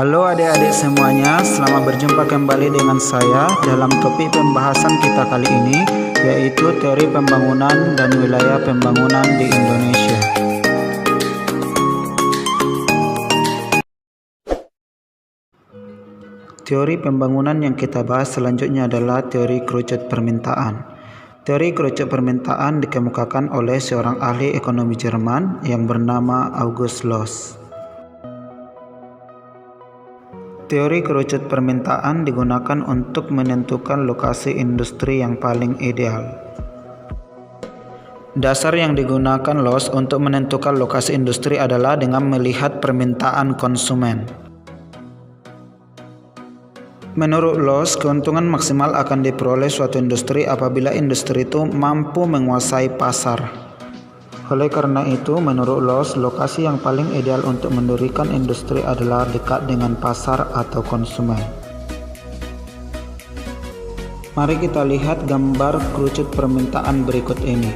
Halo adik-adik semuanya, selamat berjumpa kembali dengan saya dalam topik pembahasan kita kali ini, yaitu teori pembangunan dan wilayah pembangunan di Indonesia. Teori pembangunan yang kita bahas selanjutnya adalah teori kerucut permintaan. Teori kerucut permintaan dikemukakan oleh seorang ahli ekonomi Jerman yang bernama August Loos. Teori kerucut permintaan digunakan untuk menentukan lokasi industri yang paling ideal. Dasar yang digunakan Loos untuk menentukan lokasi industri adalah dengan melihat permintaan konsumen. Menurut Loos, keuntungan maksimal akan diperoleh suatu industri apabila industri itu mampu menguasai pasar. Oleh karena itu, menurut Loos, lokasi yang paling ideal untuk mendirikan industri adalah dekat dengan pasar atau konsumen. Mari kita lihat gambar kerucut permintaan berikut ini.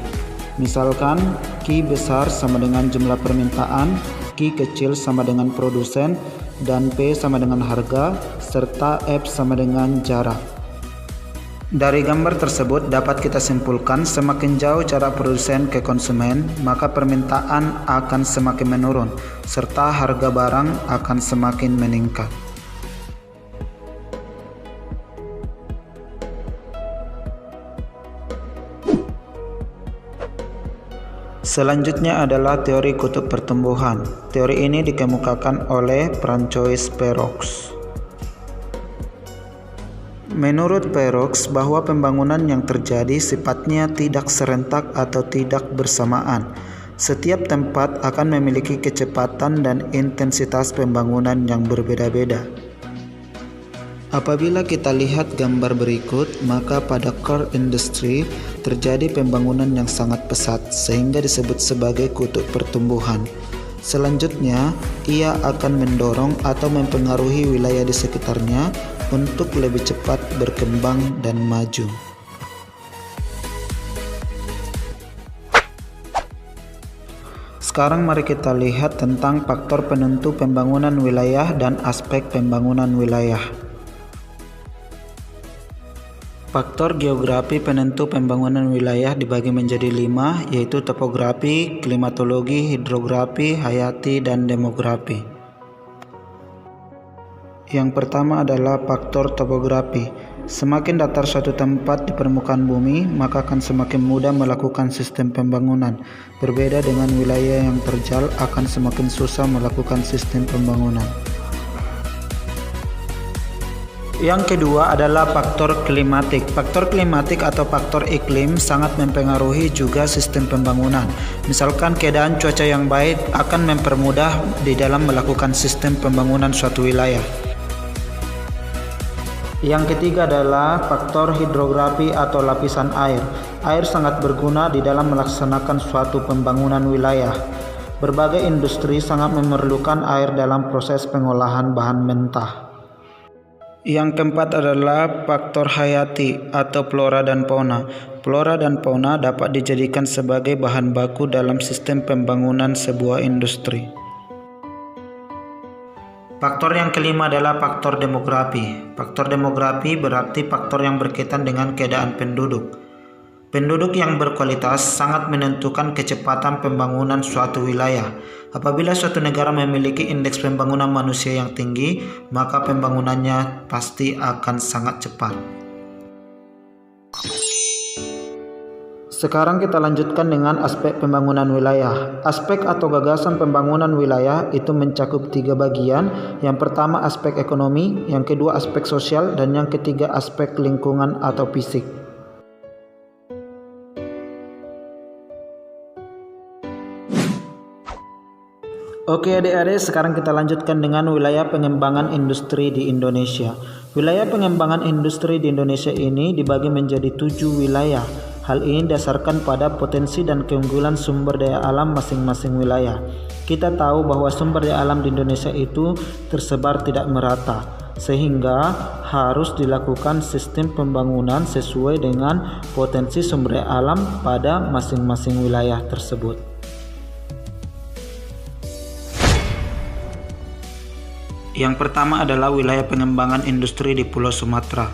Misalkan, Q besar sama dengan jumlah permintaan, Q kecil sama dengan produsen, dan P sama dengan harga, serta F sama dengan jarak. Dari gambar tersebut dapat kita simpulkan semakin jauh jarak produsen ke konsumen, maka permintaan akan semakin menurun, serta harga barang akan semakin meningkat. Selanjutnya adalah teori kutub pertumbuhan. Teori ini dikemukakan oleh Francois Perroux. Menurut Perroux, bahwa pembangunan yang terjadi sifatnya tidak serentak atau tidak bersamaan. Setiap tempat akan memiliki kecepatan dan intensitas pembangunan yang berbeda-beda. Apabila kita lihat gambar berikut, maka pada core industry terjadi pembangunan yang sangat pesat sehingga disebut sebagai kutub pertumbuhan. Selanjutnya, ia akan mendorong atau mempengaruhi wilayah di sekitarnya untuk lebih cepat berkembang dan maju. Sekarang mari kita lihat tentang faktor penentu pembangunan wilayah dan aspek pembangunan wilayah. Faktor geografi penentu pembangunan wilayah dibagi menjadi 5, yaitu topografi, klimatologi, hidrografi, hayati, dan demografi. Yang pertama adalah faktor topografi. Semakin datar suatu tempat di permukaan bumi, maka akan semakin mudah melakukan sistem pembangunan. Berbeda dengan wilayah yang terjal, akan semakin susah melakukan sistem pembangunan. Yang kedua adalah faktor klimatik. Faktor klimatik atau faktor iklim sangat mempengaruhi juga sistem pembangunan. Misalkan keadaan cuaca yang baik akan mempermudah di dalam melakukan sistem pembangunan suatu wilayah. Yang ketiga adalah faktor hidrografi atau lapisan air. Air sangat berguna di dalam melaksanakan suatu pembangunan wilayah. Berbagai industri sangat memerlukan air dalam proses pengolahan bahan mentah. Yang keempat adalah faktor hayati atau flora dan fauna. Flora dan fauna dapat dijadikan sebagai bahan baku dalam sistem pembangunan sebuah industri. Faktor yang kelima adalah faktor demografi. Faktor demografi berarti faktor yang berkaitan dengan keadaan penduduk. Penduduk yang berkualitas sangat menentukan kecepatan pembangunan suatu wilayah. Apabila suatu negara memiliki indeks pembangunan manusia yang tinggi, maka pembangunannya pasti akan sangat cepat. Sekarang kita lanjutkan dengan aspek pembangunan wilayah. Aspek atau gagasan pembangunan wilayah itu mencakup 3 bagian. Yang pertama aspek ekonomi, yang kedua aspek sosial, dan yang ketiga aspek lingkungan atau fisik. Oke adik-adik, sekarang kita lanjutkan dengan wilayah pengembangan industri di Indonesia. Wilayah pengembangan industri di Indonesia ini dibagi menjadi 7 wilayah. Hal ini didasarkan pada potensi dan keunggulan sumber daya alam masing-masing wilayah. Kita tahu bahwa sumber daya alam di Indonesia itu tersebar tidak merata, sehingga harus dilakukan sistem pembangunan sesuai dengan potensi sumber daya alam pada masing-masing wilayah tersebut. Yang pertama adalah wilayah pengembangan industri di Pulau Sumatera.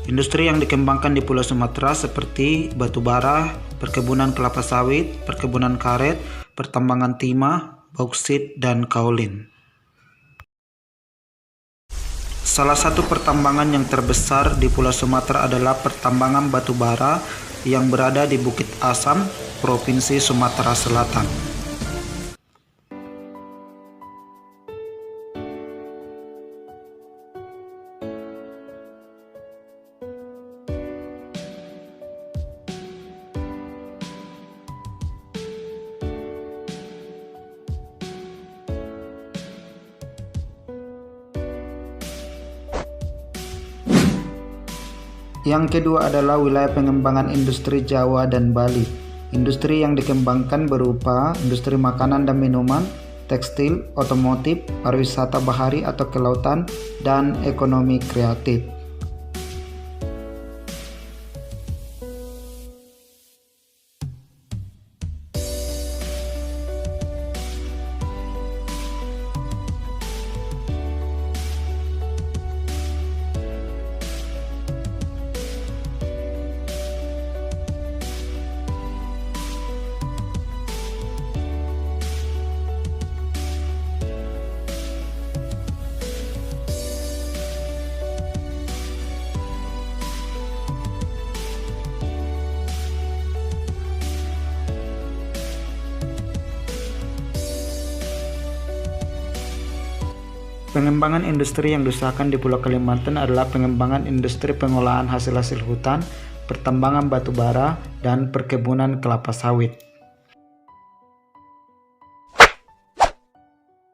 Industri yang dikembangkan di Pulau Sumatera seperti batubara, perkebunan kelapa sawit, perkebunan karet, pertambangan timah, bauksit, dan kaolin. Salah satu pertambangan yang terbesar di Pulau Sumatera adalah pertambangan batubara yang berada di Bukit Asam, Provinsi Sumatera Selatan. Yang kedua adalah wilayah pengembangan industri Jawa dan Bali. Industri yang dikembangkan berupa industri makanan dan minuman, tekstil, otomotif, pariwisata bahari atau kelautan, dan ekonomi kreatif. Pengembangan industri yang diusahakan di Pulau Kalimantan adalah pengembangan industri pengolahan hasil-hasil hutan, pertambangan batu bara, dan perkebunan kelapa sawit.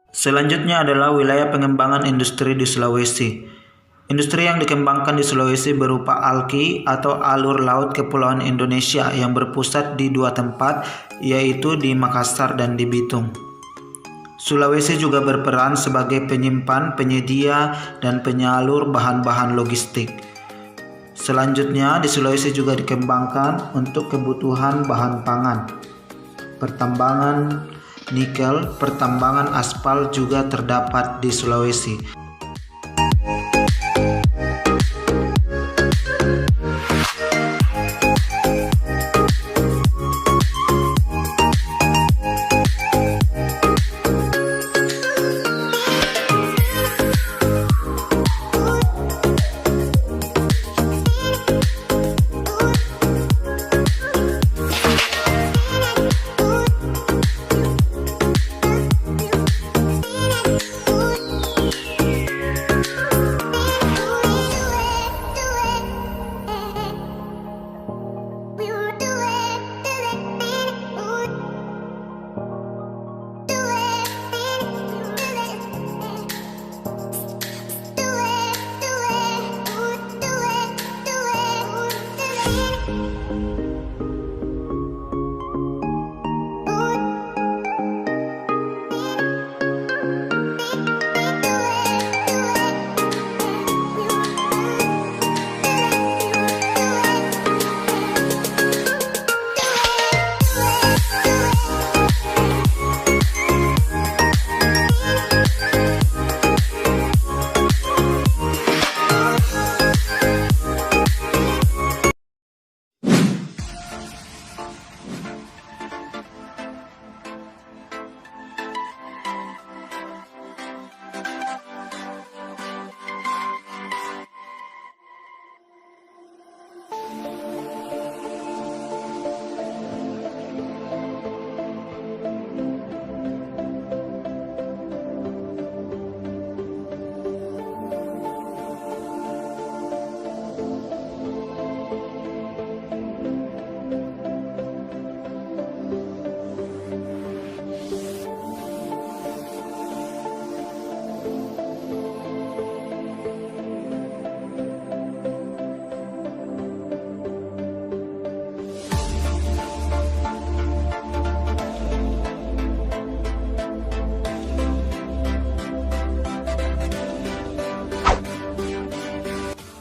Selanjutnya adalah wilayah pengembangan industri di Sulawesi. Industri yang dikembangkan di Sulawesi berupa ALKI atau alur laut kepulauan Indonesia yang berpusat di dua tempat, yaitu di Makassar dan di Bitung. Sulawesi juga berperan sebagai penyimpan, penyedia, dan penyalur bahan-bahan logistik. Selanjutnya, di Sulawesi juga dikembangkan untuk kebutuhan bahan pangan. Pertambangan nikel, pertambangan aspal juga terdapat di Sulawesi.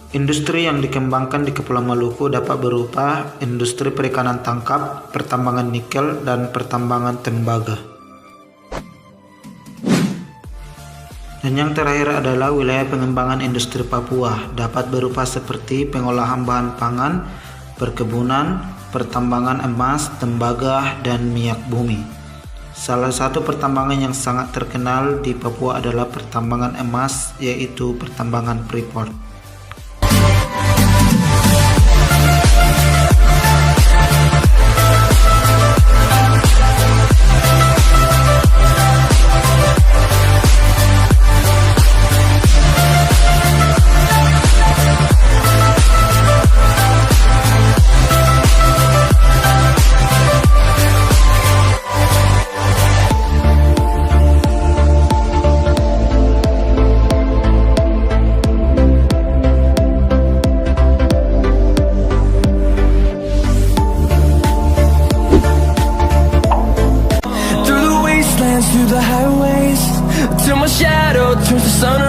Industri yang dikembangkan di Kepulauan Maluku dapat berupa industri perikanan tangkap, pertambangan nikel, dan pertambangan tembaga. Dan yang terakhir adalah wilayah pengembangan industri Papua, dapat berupa seperti pengolahan bahan pangan, perkebunan, pertambangan emas, tembaga, dan minyak bumi. Salah satu pertambangan yang sangat terkenal di Papua adalah pertambangan emas, yaitu pertambangan Freeport. Through the highways, till my shadow turns to sun